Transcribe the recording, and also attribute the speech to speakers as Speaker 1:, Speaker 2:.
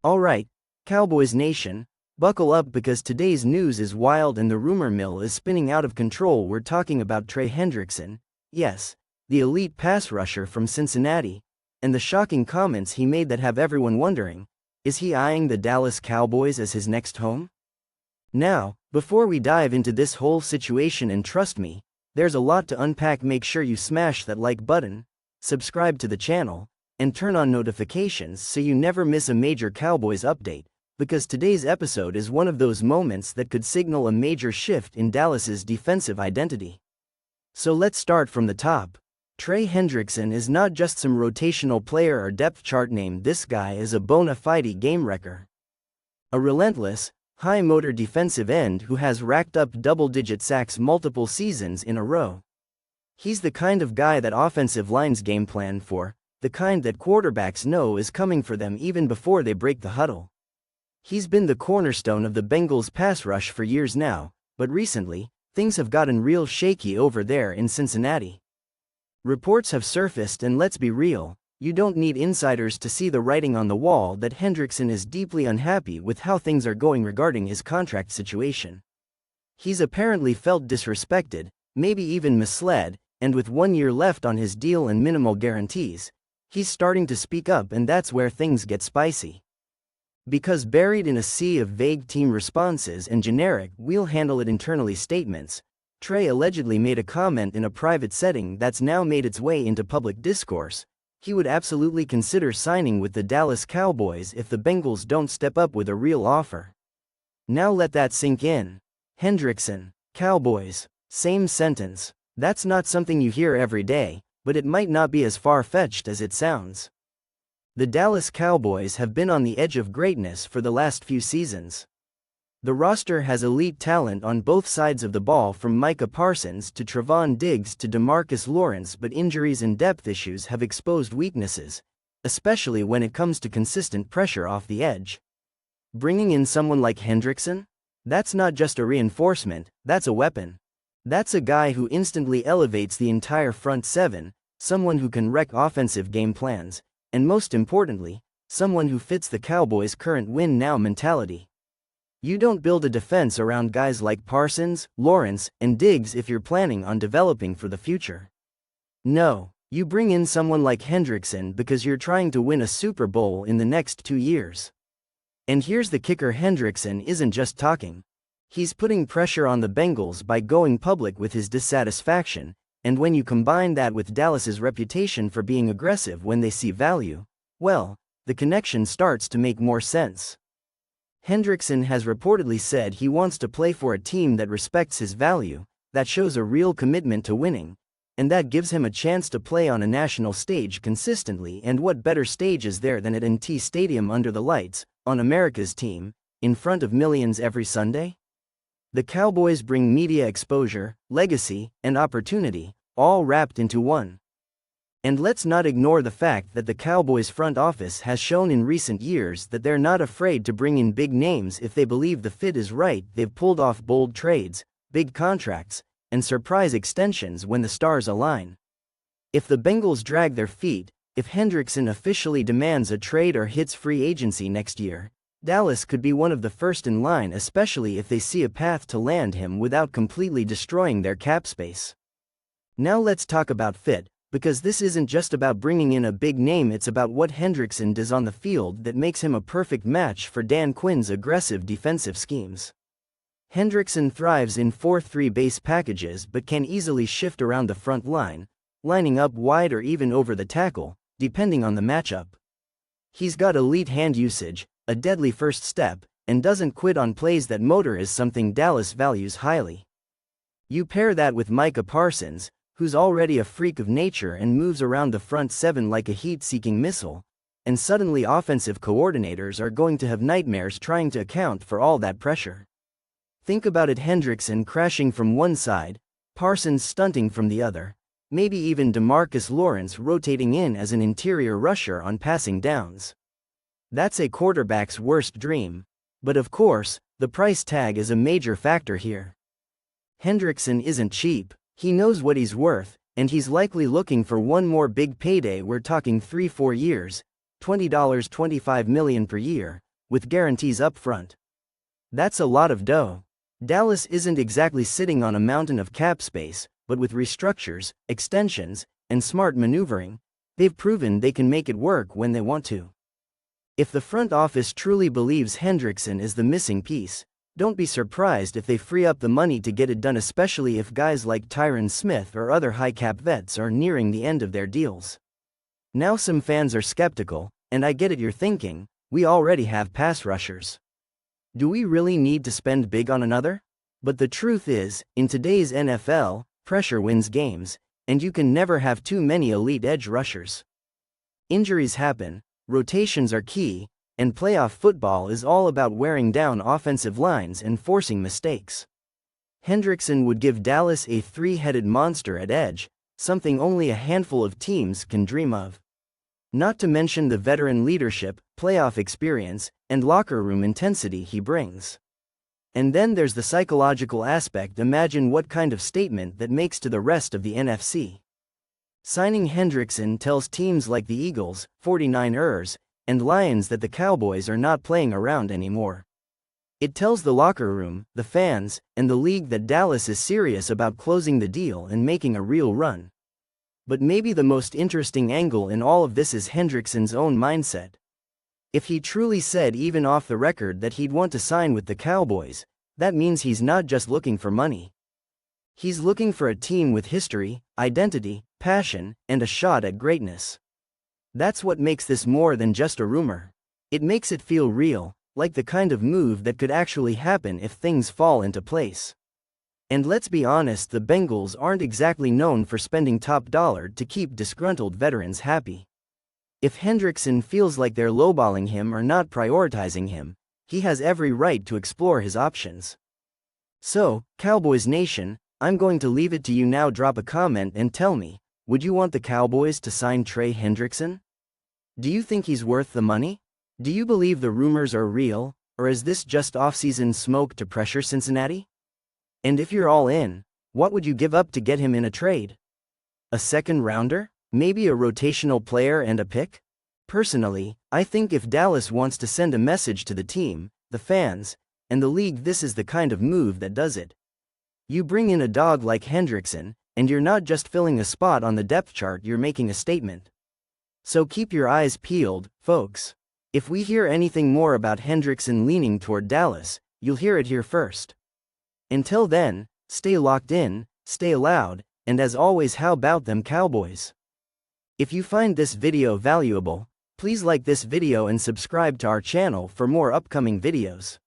Speaker 1: Alright, Cowboys Nation, buckle up because today's news is wild and the rumor mill is spinning out of control. We're talking about TREY HENDRICKSON, yes, the elite pass rusher from Cincinnati, and the shocking comments he made that have everyone wondering, is he eyeing the Dallas Cowboys as his next home? Now, before we dive into this whole situation, and trust me, there's a lot to unpack, make sure you smash that like button, subscribe to the channel, and turn on notifications so you never miss a major Cowboys update, because today's episode is one of those moments that could signal a major shift in Dallas's defensive identity. So let's start from the top. TREY HENDRICKSON is not just some rotational player or depth chart name. This guy is a bona fide game wrecker. A relentless, high-motor defensive end who has racked up double-digit sacks multiple seasons in a row. He's the kind of guy that offensive lines game plan for, the kind that quarterbacks know is coming for them even before they break the huddle. He's been the cornerstone of the Bengals' pass rush for years now, but recently, things have gotten real shaky over there in Cincinnati. Reports have surfaced, and let's be real, you don't need insiders to see the writing on the wall that Hendrickson is deeply unhappy with how things are going regarding his contract situation. He's apparently felt disrespected, maybe even misled, and with 1 year left on his deal and minimal guarantees, he's starting to speak up, and that's where things get spicy. Because buried in a sea of vague team responses and generic "we'll handle it internally" statements, TREY allegedly made a comment in a private setting that's now made its way into public discourse. He would absolutely consider signing with the Dallas Cowboys if the Bengals don't step up with a real offer. Now let that sink in. Hendrickson, Cowboys, same sentence. That's not something you hear every day, but it might not be as far-fetched as it sounds. The Dallas Cowboys have been on the edge of greatness for the last few seasons. The roster has elite talent on both sides of the ball, from Micah Parsons to Trevon Diggs to DeMarcus Lawrence, but injuries and depth issues have exposed weaknesses, especially when it comes to consistent pressure off the edge. Bringing in someone like Hendrickson? That's not just a reinforcement, that's a weapon. That's a guy who instantly elevates the entire front seven, someone who can wreck offensive game plans, and most importantly, someone who fits the Cowboys' current win-now mentality. You don't build a defense around guys like Parsons, Lawrence, and Diggs if you're planning on developing for the future. No, you bring in someone like Hendrickson because you're trying to win a Super Bowl in the next 2 years. And here's the kicker: Hendrickson isn't just talking. He's putting pressure on the Bengals by going public with his dissatisfaction, and when you combine that with Dallas's reputation for being aggressive when they see value, well, the connection starts to make more sense. Hendrickson has reportedly said he wants to play for a team that respects his value, that shows a real commitment to winning, and that gives him a chance to play on a national stage consistently. And what better stage is there than at NT Stadium under the lights, on America's team, in front of millions every Sunday? The Cowboys bring media exposure, legacy, and opportunity, all wrapped into one. And let's not ignore the fact that the Cowboys front office has shown in recent years that they're not afraid to bring in big names if they believe the fit is right. They've pulled off bold trades, big contracts, and surprise extensions when the stars align. If the Bengals drag their feet, if Hendrickson officially demands a trade or hits free agency next year, Dallas could be one of the first in line, especially if they see a path to land him without completely destroying their cap space. Now let's talk about fit, because this isn't just about bringing in a big name, it's about what Hendrickson does on the field that makes him a perfect match for Dan Quinn's aggressive defensive schemes. Hendrickson thrives in 4-3 base packages but can easily shift around the front line, lining up wide or even over the tackle, depending on the matchup. He's got elite hand usage, a deadly first step, and doesn't quit on plays. That motor is something Dallas values highly. You pair that with Micah Parsons, who's already a freak of nature and moves around the front seven like a heat-seeking missile, and suddenly offensive coordinators are going to have nightmares trying to account for all that pressure. Think about it: Hendrickson crashing from one side, Parsons stunting from the other, maybe even DeMarcus Lawrence rotating in as an interior rusher on passing downs. That's a quarterback's worst dream. But of course, the price tag is a major factor here. Hendrickson isn't cheap. He knows what he's worth, and he's likely looking for one more big payday. We're talking 3-4 years, $25 million per year, with guarantees up front. That's a lot of dough. Dallas isn't exactly sitting on a mountain of cap space, but with restructures, extensions, and smart maneuvering, they've proven they can make it work when they want to. If the front office truly believes Hendrickson is the missing piece, don't be surprised if they free up the money to get it done, especially if guys like Tyron Smith or other high-cap vets are nearing the end of their deals. Now some fans are skeptical, and I get it, you're thinking, we already have pass rushers. Do we really need to spend big on another? But the truth is, in today's NFL, pressure wins games, and you can never have too many elite edge rushers. Injuries happen, rotations are key, and playoff football is all about wearing down offensive lines and forcing mistakes. Hendrickson would give Dallas a three-headed monster at edge, something only a handful of teams can dream of. Not to mention the veteran leadership, playoff experience, and locker room intensity he brings. And then there's the psychological aspect. Imagine what kind of statement that makes to the rest of the NFC. Signing Hendrickson tells teams like the Eagles, 49ers, and Lions that the Cowboys are not playing around anymore. It tells the locker room, the fans, and the league that Dallas is serious about closing the deal and making a real run. But maybe the most interesting angle in all of this is Hendrickson's own mindset. If he truly said even off the record that he'd want to sign with the Cowboys, that means he's not just looking for money. He's looking for a team with history, identity, passion, and a shot at greatness. That's what makes this more than just a rumor. It makes it feel real, like the kind of move that could actually happen if things fall into place. And let's be honest, the Bengals aren't exactly known for spending top dollar to keep disgruntled veterans happy. If Hendrickson feels like they're lowballing him or not prioritizing him, he has every right to explore his options. So, Cowboys Nation, I'm going to leave it to you now. Drop a comment and tell me, would you want the Cowboys to sign TREY HENDRICKSON? Do you think he's worth the money? Do you believe the rumors are real, or is this just off-season smoke to pressure Cincinnati? And if you're all in, what would you give up to get him in a trade? A second rounder? Maybe a rotational player and a pick? Personally, I think if Dallas wants to send a message to the team, the fans, and the league, this is the kind of move that does it. You bring in a dog like Hendrickson, and you're not just filling a spot on the depth chart, you're making a statement. So keep your eyes peeled, folks. If we hear anything more about Hendrickson leaning toward Dallas, you'll hear it here first. Until then, stay locked in, stay loud, and as always, how about them Cowboys? If you find this video valuable, please like this video and subscribe to our channel for more upcoming videos.